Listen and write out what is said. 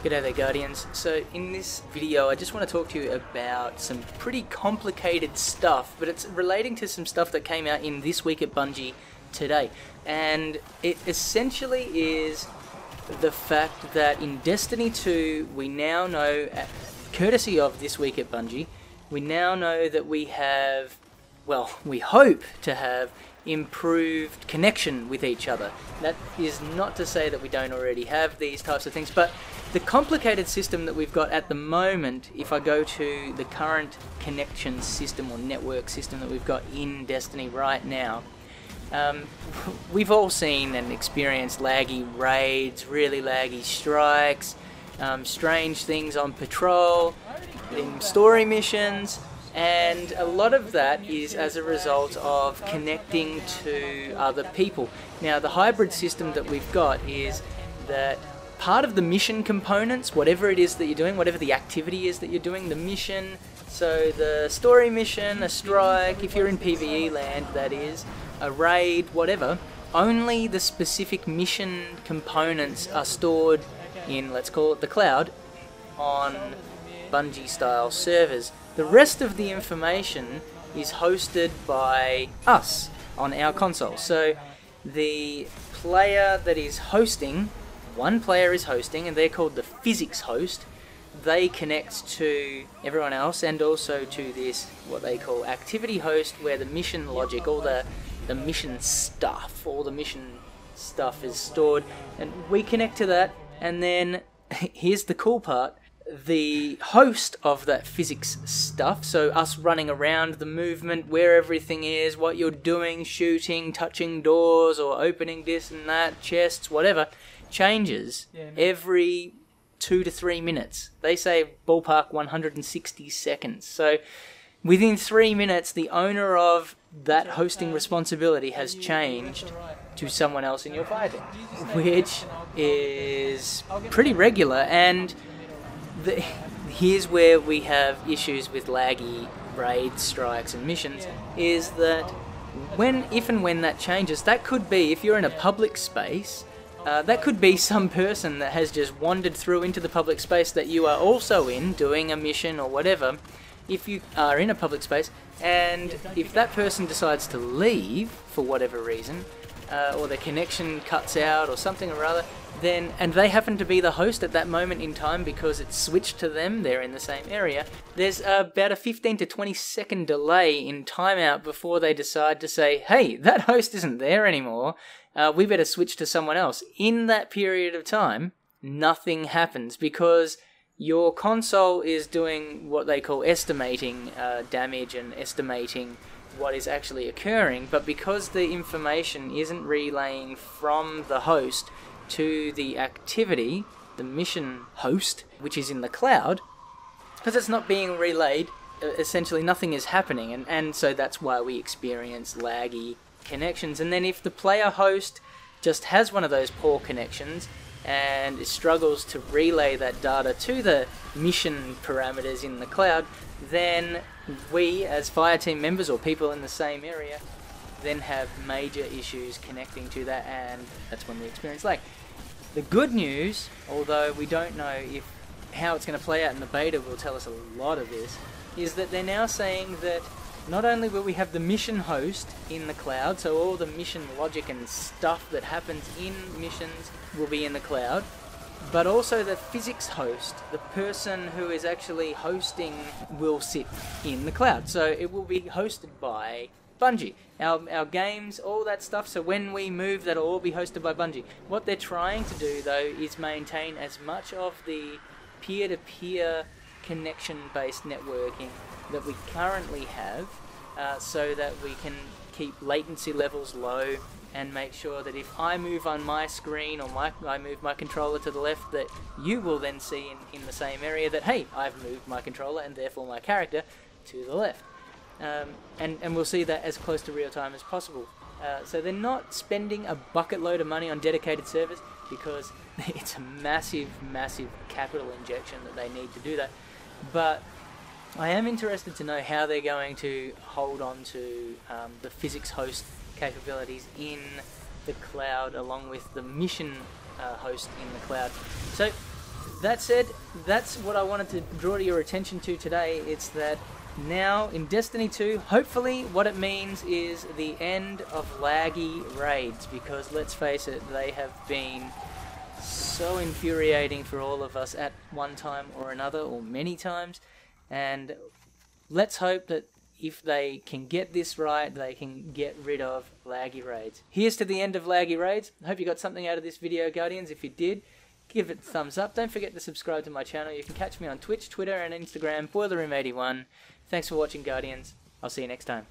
G'day there, Guardians. So in this video I just want to talk to you about some pretty complicated stuff, but it's relating to some stuff that came out in This Week at Bungie today. And it essentially is the fact that in Destiny 2 we now know, courtesy of This Week at Bungie, we now know that we have, well, we hope to have improved connection with each other. That is not to say that we don't already have these types of things, but the complicated system that we've got at the moment, if I go to the current connection system or network system that we've got in Destiny right now, we've all seen and experienced laggy raids, really laggy strikes, strange things on patrol, in story missions, and a lot of that is as a result of connecting to other people. Now, the hybrid system that we've got is that part of the mission components, whatever it is that you're doing, whatever the activity is that you're doing, the mission, so the story mission, a strike, if you're in PvE land, that is, a raid, whatever, only the specific mission components are stored in, let's call it the cloud, on Bungie-style servers. The rest of the information is hosted by us on our console. So the player that is hosting, one player is hosting, and they're called the physics host. They connect to everyone else and also to this, what they call activity host, where the mission logic, all the mission stuff, all the mission stuff is stored, and we connect to that. And then here's the cool part: the host of that physics stuff, so us running around, the movement, where everything is, what you're doing, shooting, touching doors or opening this and that, chests, whatever, changes every 2 to 3 minutes. They say ballpark 160 seconds. So within 3 minutes, the owner of that hosting responsibility has changed to someone else in your fighting, which is pretty regular. And here's where we have issues with laggy raids, strikes and missions, is that if and when that changes, that could be, if you're in a public space, that could be some person that has just wandered through into the public space that you are also in, doing a mission or whatever. If you are in a public space, and if that person decides to leave for whatever reason, or the connection cuts out or something or other, then, and they happen to be the host at that moment in time because it's switched to them, they're in the same area, there's about a 15 to 20 second delay in timeout before they decide to say, hey, that host isn't there anymore, we better switch to someone else. In that period of time, nothing happens because your console is doing what they call estimating damage and estimating what is actually occurring, but because the information isn't relaying from the host to the activity, the mission host, which is in the cloud, because it's not being relayed, essentially nothing is happening, and so that's why we experience laggy connections. And then if the player host just has one of those poor connections and it struggles to relay that data to the mission parameters in the cloud, then we as fireteam members or people in the same area then have major issues connecting to that, and that's when we experience lag. The good news, although we don't know how it's going to play out in the beta will tell us a lot of this, is that they're now saying that not only will we have the mission host in the cloud, so all the mission logic and stuff that happens in missions will be in the cloud, but also the physics host, the person who is actually hosting, will sit in the cloud. So it will be hosted by Bungie. Our games, all that stuff, so when we move, that'll all be hosted by Bungie. What they're trying to do, though, is maintain as much of the peer-to-peer connection-based networking that we currently have, so that we can keep latency levels low and make sure that if I move on my screen or I move my controller to the left, that you will then see in the same area that, hey, I've moved my controller and therefore my character to the left. And we'll see that as close to real time as possible. So they're not spending a bucket load of money on dedicated servers because it's a massive, massive capital injection that they need to do that. But I am interested to know how they're going to hold on to the physics host capabilities in the cloud along with the mission host in the cloud. So that said, that's what I wanted to draw to your attention to today. It's that now in Destiny 2, hopefully what it means is the end of laggy raids, because let's face it, they have been so infuriating for all of us at one time or another, or many times, and let's hope that if they can get this right, they can get rid of laggy raids. Here's to the end of laggy raids. I hope you got something out of this video, Guardians. If you did, give it a thumbs up. Don't forget to subscribe to my channel. You can catch me on Twitch, Twitter, and Instagram, BoylerRoom81. Thanks for watching, Guardians. I'll see you next time.